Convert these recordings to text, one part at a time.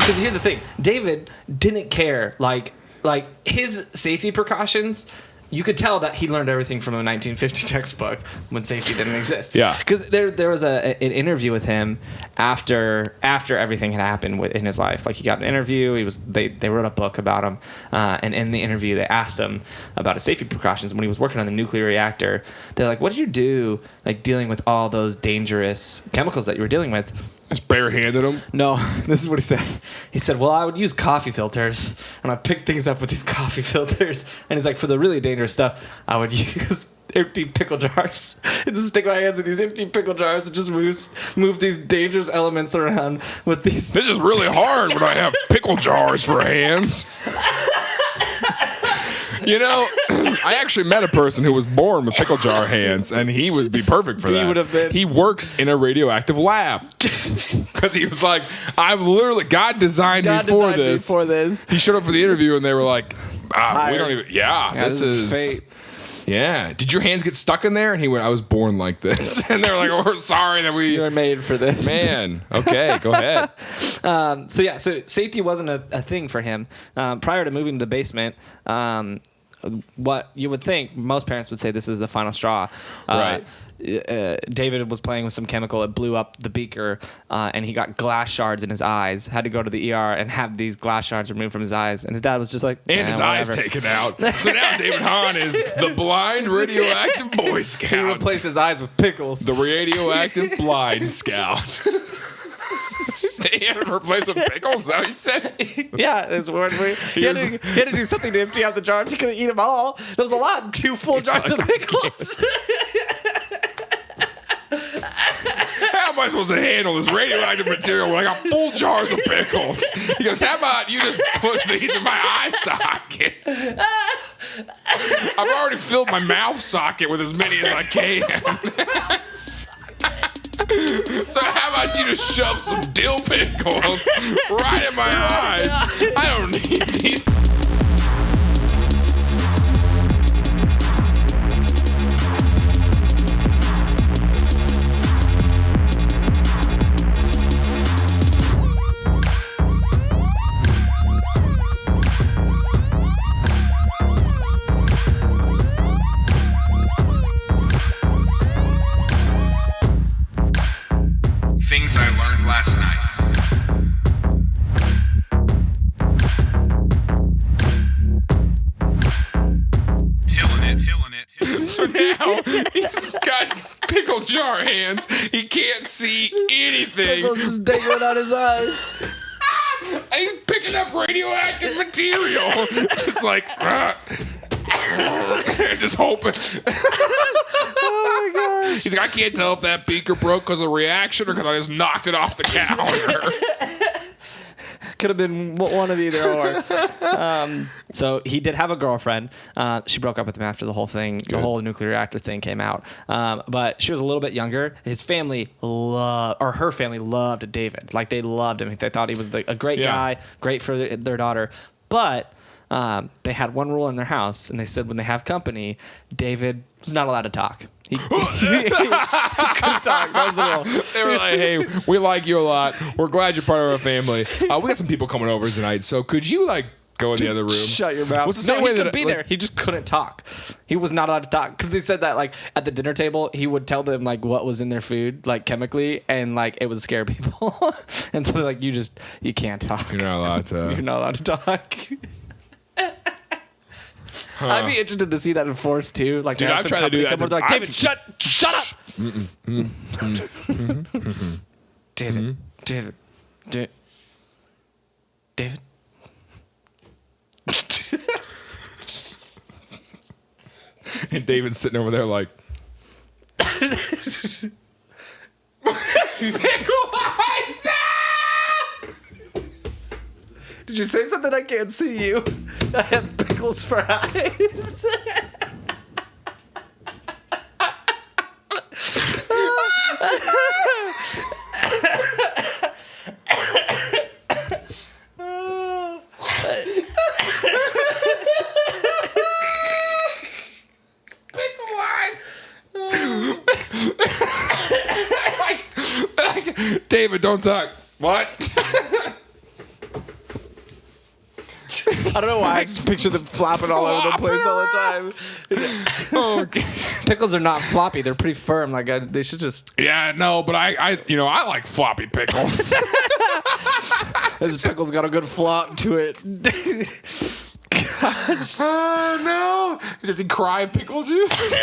Because here's the thing. David didn't care. Like his safety precautions, you could tell that he learned everything from a 1950 textbook when safety didn't exist. Yeah. Because there was an interview with him after everything had happened in his life. Like, he got an interview. They wrote a book about him, and in the interview they asked him about his safety precautions when he was working on the nuclear reactor. They're like, "What did you do, like, dealing with all those dangerous chemicals that you were dealing with?" Just barehanded him? No, this is what he said. He said, "Well, I would use coffee filters, and I pick things up with these coffee filters." And he's like, "For the really dangerous stuff, I would use empty pickle jars. And just stick my hands in these empty pickle jars and just move these dangerous elements around with these." This is really hard when I have pickle jars for hands. You know, I actually met a person who was born with pickle jar hands, and he would be perfect for that. He would have been. He works in a radioactive lab. Because he was like, God designed me for this. He showed up for the interview, and they were like, we don't even, this is fate. Yeah. Did your hands get stuck in there? And he went, "I was born like this." And they were like, "Oh, we're sorry that we... You were made for this." Man. Okay, go ahead. So safety wasn't a thing for him. Prior to moving to the basement, what you would think, most parents would say this is the final straw. Right. David was playing with some chemical. It blew up the beaker, and he got glass shards in his eyes. Had to go to the ER and have these glass shards removed from his eyes. And his dad was just like, and his eyes taken out. So now David Hahn is the blind radioactive Boy Scout. He replaced his eyes with pickles. The radioactive blind scout. He had to replace with pickles, is that what you said? Yeah, it's weird. He had to do something to empty out the jars. He couldn't eat them all. There was a lot. 2 full jars of pickles. How am I supposed to handle this radioactive material when I got full jars of pickles? He goes, "How about you just put these in my eye sockets? I've already filled my mouth socket with as many as I can." So how about you just shove some dill pickles right in my eyes? I don't need these. Things I learned last night. TILLN it. So now he's got pickle jar hands. He can't see anything. Pickles just dangling out his eyes. And he's picking up radioactive material. Just like, just hoping. Oh my gosh. He's like, "I can't tell if that beaker broke because of reaction or because I just knocked it off the counter." Could have been one of either or. So he did have a girlfriend. She broke up with him after the whole thing, the whole nuclear reactor thing came out. But she was a little bit younger. His family her family loved David. Like, they loved him. They thought he was a great guy, great for their daughter. But they had one rule in their house, and they said when they have company, David was not allowed to talk. He couldn't talk. That was the rule. They were like, "Hey, we like you a lot. We're glad you're part of our family. We got some people coming over tonight, so could you go in the other room?" Shut your mouth. What's the same way he that could be there. He just couldn't talk. He was not allowed to talk because they said that at the dinner table, he would tell them what was in their food, chemically, and it would scare people. And so they're like, you can't talk. You're not allowed to. You're not allowed to talk. I'd be interested to see that enforced too. Dude, I've tried to do that. Like, "David, shut up!" David. And David's sitting over there like, "Pickle eyes!" Did you say something? I can't see you. I have pickles for eyes. Pickle eyes. David, don't talk. What? I don't know why I just picture them flopping all over the place all the time. Oh, okay. Pickles are not floppy. They're pretty firm. Like they should just. Yeah, no, but I like floppy pickles. This pickle's got a good flop to it. Gosh. Oh, no. Does he cry pickle juice?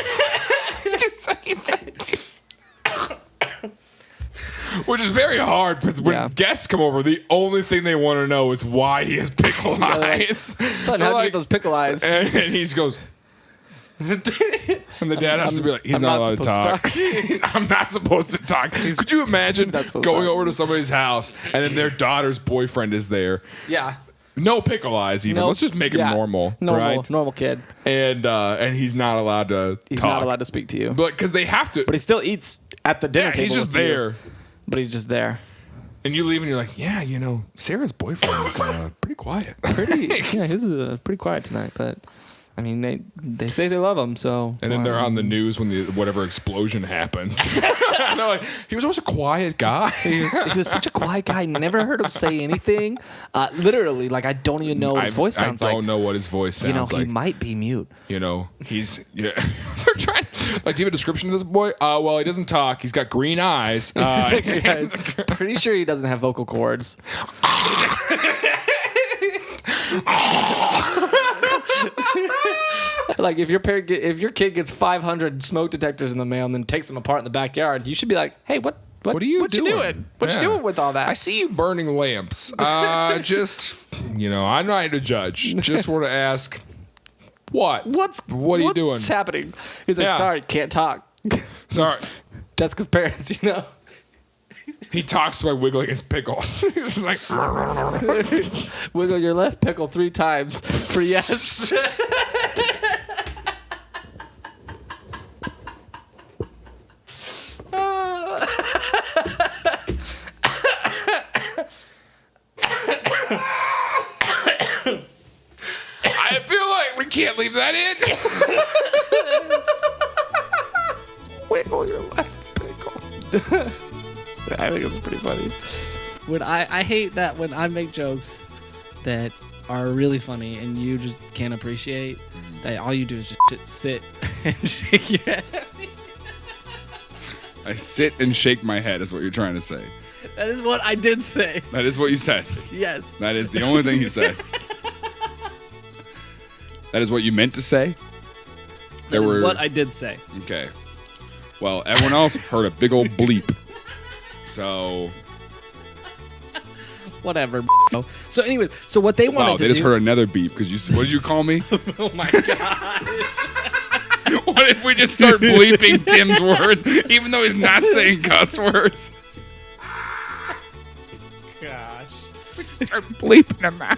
Just like he said. Which is very hard because when guests come over, the only thing they want to know is why he has pickle eyes. Son, how'd you get those pickle eyes? And he just goes. And the dad has to be like, he's not allowed to talk. I'm not supposed to talk. Could you imagine going over to somebody's house and then their daughter's boyfriend is there? Yeah. No pickle eyes even. Let's just make him normal. Normal kid. And he's not allowed to talk. He's not allowed to speak to you. But because they have to. But he still eats at the dinner table. He's just there. But he's just there. And you leave and you're like, yeah, Sarah's boyfriend is pretty quiet. He's pretty quiet tonight, but I mean, they say they love him, so. And then they're on the news when whatever explosion happens. And they're like, he was always a quiet guy. He was such a quiet guy. Never heard him say anything. Literally, like I don't even know what his voice sounds like. I don't know what his voice sounds like. He might be mute. He's they're trying. Like, do you have a description of this boy? Well, he doesn't talk. He's got green eyes. Pretty sure he doesn't have vocal cords. Like if your kid gets 500 smoke detectors in the mail and then takes them apart in the backyard, you should be like, hey, what are you doing? What you doing with all that? I see you burning lamps. Just I'm not here to judge. Just want to ask, what are you doing? What's happening? He's like, sorry, can't talk. Sorry. Jessica's parents, He talks by wiggling his pickles. He's like, wiggle your left pickle 3 times for yes. I feel like we can't leave that in. Wiggle your left pickle. I think it's pretty funny. When I hate that when I make jokes that are really funny and you just can't appreciate that all you do is just sit and shake your head. I sit and shake my head is what you're trying to say. That is what I did say. That is what you said. Yes. That is the only thing you said. That is what you meant to say? That is what I did say. Okay. Well, everyone else heard a big old bleep. So... Whatever. So anyways, so what they wanted to do... Wow, they just heard another beep because you... What did you call me? Oh my God. What if we just start bleeping Tim's words even though he's not saying cuss words? Gosh. We just start bleeping them out.